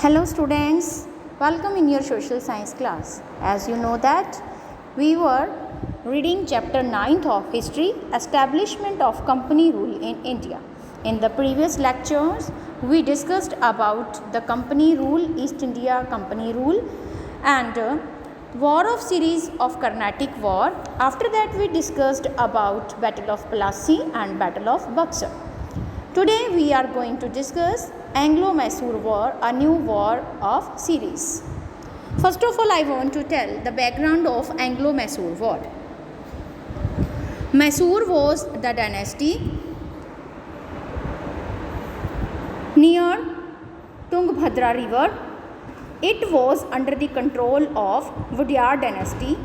Hello students, welcome in your social science class. As you know that we were reading chapter 9th of history, establishment of company rule in India. In the previous lectures we discussed about the company rule, East India Company rule and war of series of Carnatic war. After that we discussed about Battle of Plassey and Battle of Buxar. Today we are going to discuss Anglo-Mysore War, a new war of series. First of all, I want to tell the background of Anglo-Mysore War. Mysore was the dynasty near Tungabhadra river. It was under the control of Wadiyar dynasty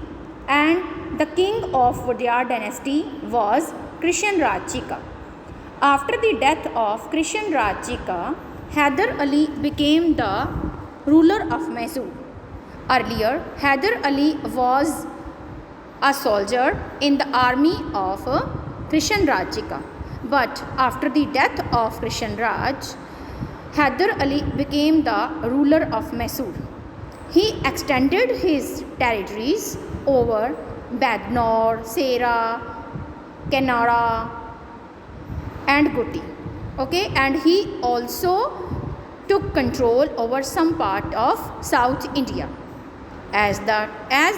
and the king of Wadiyar dynasty was Krishan Raj Chika. After the death of Krishan Raj Chika, Hyder Ali became the ruler of Mysore. Earlier, Hyder Ali was a soldier in the army of Krishan Raj Chika. But after the death of Krishan Raj, Hyder Ali became the ruler of Mysore. He extended his territories over Badnor, Sera, Kanara, and Gutti. Okay, and he also took control over some part of South India. As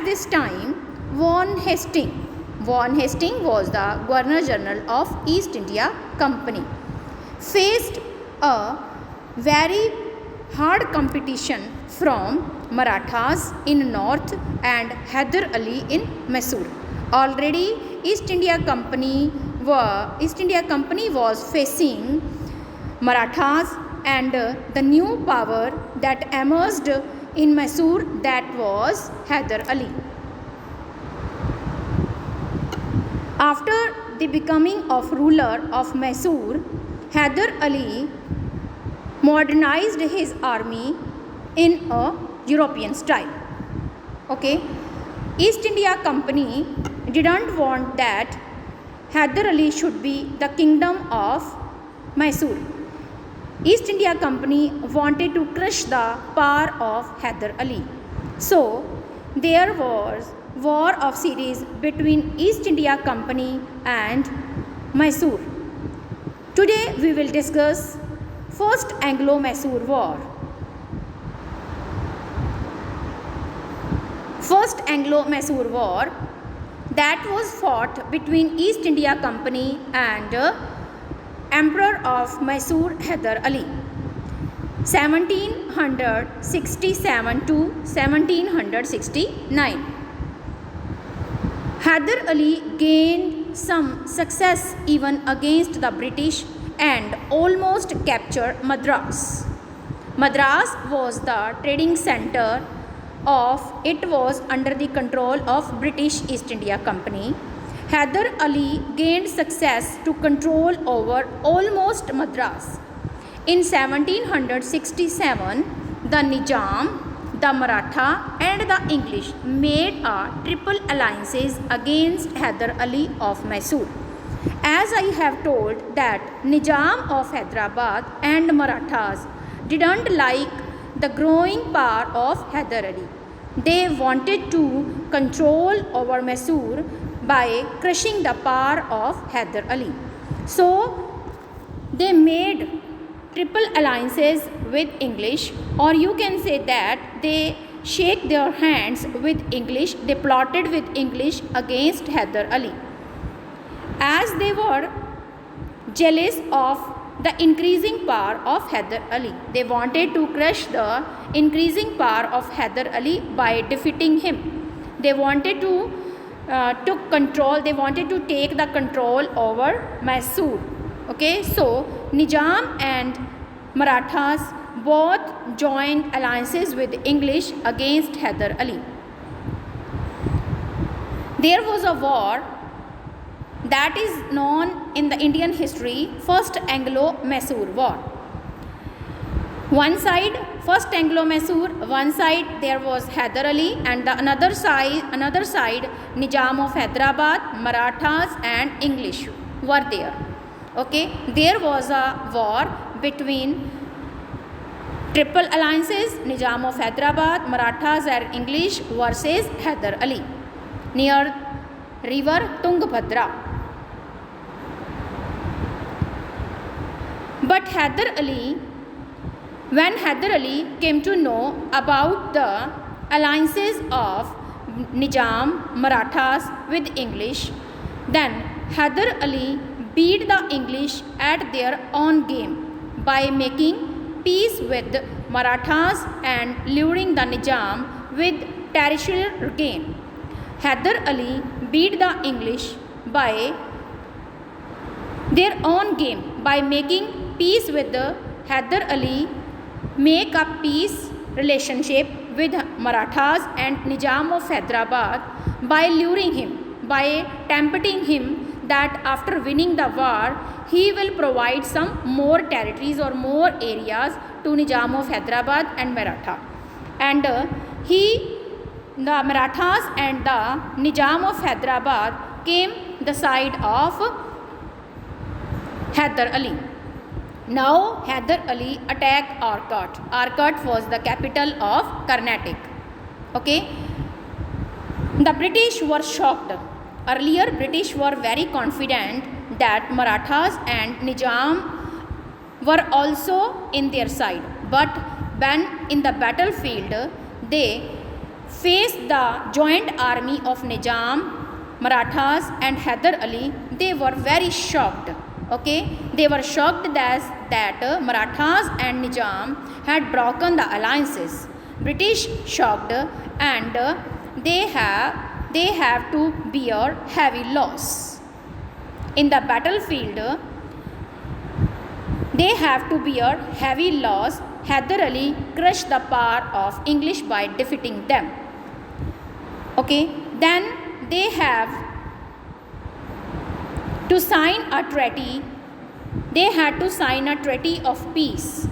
this time, Vaughan Hastings was the Governor General of East India Company, faced a very hard competition from Marathas in north and Hyder Ali in Mysore. Already East India Company was facing Marathas and the new power that emerged in Mysore, that was Hyder Ali. After the becoming of ruler of Mysore, Hyder Ali modernized his army in a European style. Okay, East India Company didn't want that Hyder Ali should be the kingdom of Mysore. East India Company wanted to crush the power of Hyder Ali. So, there was war of series between East India Company and Mysore. Today we will discuss First Anglo-Mysore War. First Anglo-Mysore War that was fought between East India Company and Emperor of Mysore Hyder Ali, 1767 to 1769. Hyder Ali gained some success even against the British and almost captured Madras. Madras was the trading center it was under the control of British East India Company. Hyder Ali gained success to control over almost Madras. In 1767, the Nizam, the Maratha and the English made a triple alliances against Hyder Ali of Mysore. As I have told that Nizam of Hyderabad and Marathas didn't like the growing power of Hyder Ali. They wanted to control over Mysore by crushing the power of Hyder Ali. So, they made triple alliances with English, or you can say that they shake their hands with English, they plotted with English against Hyder Ali. As they were jealous of the increasing power of Hyder Ali, they wanted to crush the increasing power of Hyder Ali by defeating him. They wanted to take the control over Mysore. Okay, so Nizam and Marathas both joined alliances with English against Hyder Ali. There was a war that is known in the Indian history, First Anglo-Mysore War. One side, First Anglo-Mysore, one side there was Hyder Ali, and the another side Nizam of Hyderabad, Marathas and English were there. Okay, there was a war between Triple alliances, Nizam of Hyderabad, Marathas and English versus Hyder Ali near river Tungabhadra. But when Hyder Ali came to know about the alliances of Nizam, Marathas with English, then Hyder Ali beat the English at their own game by making peace with Marathas and luring the Nizam with territorial gain. Hyder Ali beat the English by their own game by making peace with Hyder Ali, make a peace relationship with Marathas and Nizam of Hyderabad by luring him, by tempting him that after winning the war, he will provide some more territories or more areas to Nizam of Hyderabad and Maratha. And the Marathas and the Nizam of Hyderabad came the side of Hyder Ali. Now Hyder Ali attacked Arcot. Arcot was the capital of Carnatic. Okay. The British were shocked. Earlier British were very confident that Marathas and Nizam were also in their side. But when in the battlefield they faced the joint army of Nizam, Marathas and Hyder Ali, they were very shocked. Okay, they were shocked that Marathas and Nizam had broken the alliances. British shocked, and they have to bear heavy loss. In the battlefield, they have to bear heavy loss. Hyder Ali crushed the power of English by defeating them. Okay, then they have to sign a treaty. They had to sign a treaty of peace.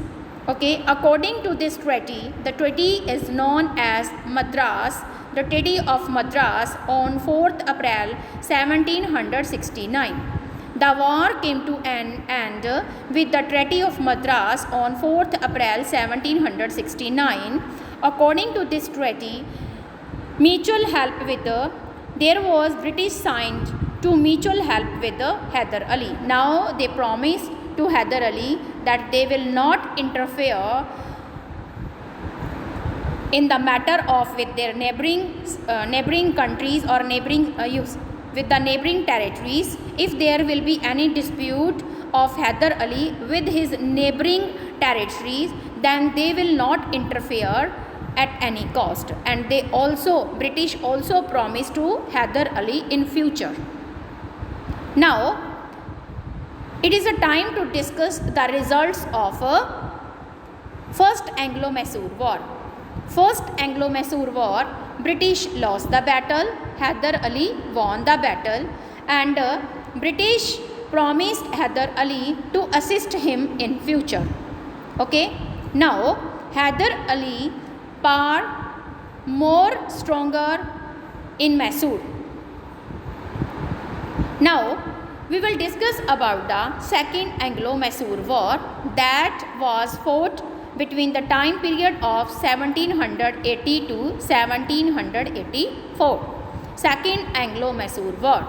Okay, according to this treaty, the treaty is known as Madras, the Treaty of Madras on 4th April 1769. The war came to an end with the Treaty of Madras on 4th April 1769. According to this treaty, mutual help with there was British signed to mutual help with Hyder Ali. Now they promised to Hyder Ali that they will not interfere in the matter of with their neighboring countries or with the neighboring territories. If there will be any dispute of Hyder Ali with his neighboring territories, then they will not interfere at any cost. And British also promised to Hyder Ali in future. Now, it is a time to discuss the results of First Anglo-Mysore War. First Anglo-Mysore War, British lost the battle, Hyder Ali won the battle, and British promised Hyder Ali to assist him in future. Okay, now Hyder Ali power more stronger in Mysore. Now we will discuss about the Second Anglo-Mysore War that was fought between the time period of 1780 to 1784. Second Anglo-Mysore War.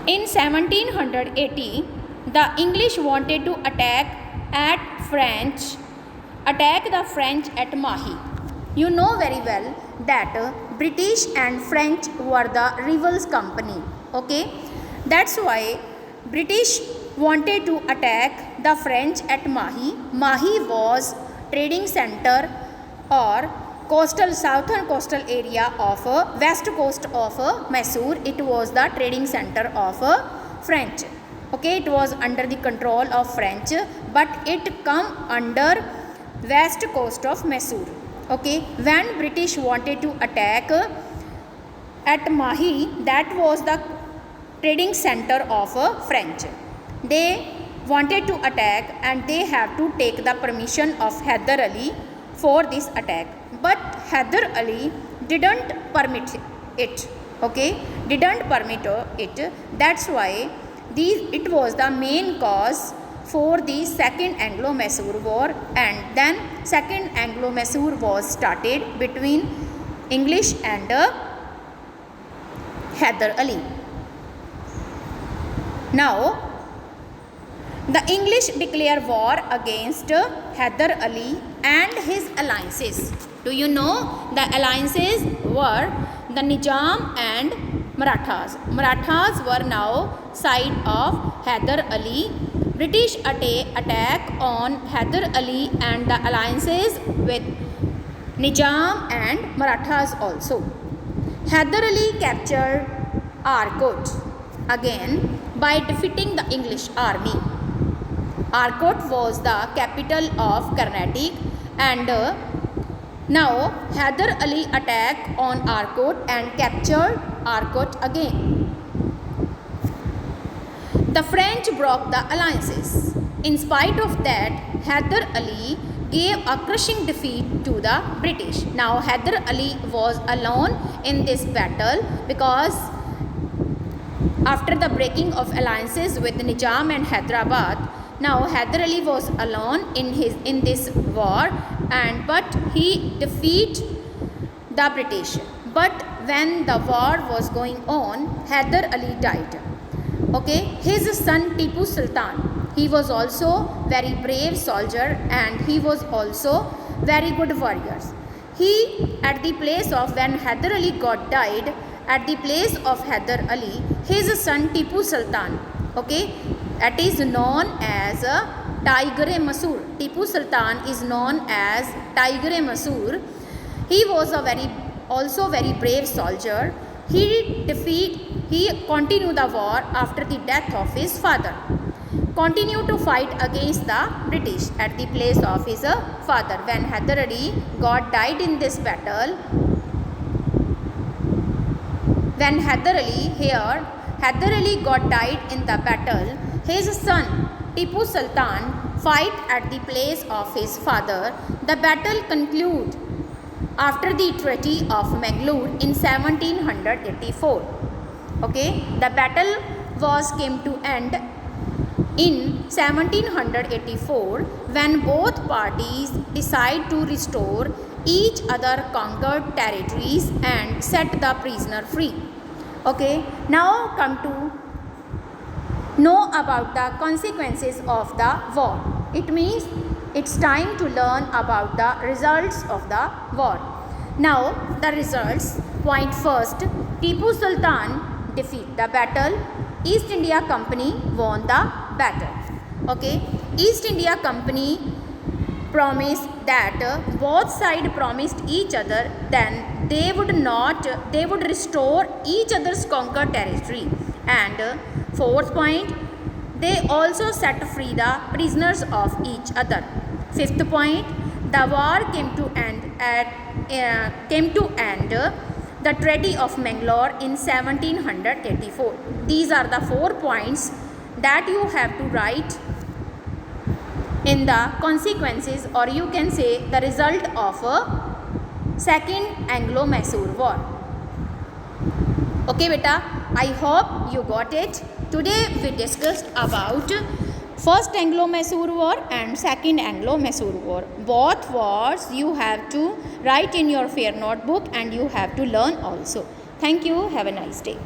In 1780, the English wanted to attack the French at Mahi. You know very well that British and French were the rivals company. Okay, that's why British wanted to attack the French at Mahi. Mahi was trading center or southern coastal area of west coast of Mysore. It was the trading center of French. Okay, it was under the control of French, but it come under west coast of Mysore. Okay, when British wanted to attack at Mahi, that was the trading center of French. They wanted to attack and they have to take the permission of Hyder Ali for this attack. But Hyder Ali didn't permit it. Okay, didn't permit it. That's why it was the main cause for the Second Anglo-Mysore War, and then Second Anglo-Mysore was started between English and Hyder Ali. Now, the English declare war against Hyder Ali and his alliances. Do you know the alliances were the Nizam and Marathas? Marathas were now side of Hyder Ali. British attack on Hyder Ali and the alliances with Nizam and Marathas also. Hyder Ali captured Arcot again by defeating the English army. Arcot was the capital of Carnatic, and now Hyder Ali attacked on Arcot and captured Arcot again. The French broke the alliances. In spite of that, Hyder Ali gave a crushing defeat to the British. Now Hyder Ali was alone in this battle because after the breaking of alliances with Nizam and Hyderabad, now Hyder Ali was alone in this war, but he defeated the British. But when the war was going on, Hyder Ali died. Okay, his son Tipu Sultan, he was also very brave soldier and he was also very good warrior. He, at the place of when Hyder Ali died, at the place of Hyder Ali, his son Tipu Sultan, okay, that is known as Tiger-e-Mysore. Tipu Sultan is known as Tiger-e-Mysore. He was also very brave soldier. He continued the war after the death of his father. Continued to fight against the British at the place of his father. When Hyder Ali died in this battle, when Hyder Ali died in the battle, his son Tipu Sultan fight at the place of his father. The battle concluded after the Treaty of Mangalore in 1784. Okay, the battle came to end in 1784 when both parties decide to restore each other conquered territories and set the prisoner free. Okay, now come to know about the consequences of the war. It means it's time to learn about the results of the war. Now the results. Point first, Tipu Sultan defeat the battle. East India Company won the battle. Okay, East India Company promised that both sides promised each other then they would restore each other's conquered territory. And fourth point, they also set free the prisoners of each other. Fifth point, the war came to end the Treaty of Mangalore in 1784. These are the 4 points that you have to write in the consequences, or you can say the result of a Second Anglo-Mysore War. Okay beta, I hope you got it. Today we discussed about First Anglo-Mysore War and Second Anglo-Mysore War. Both wars you have to write in your fair notebook and you have to learn also. Thank you. Have a nice day.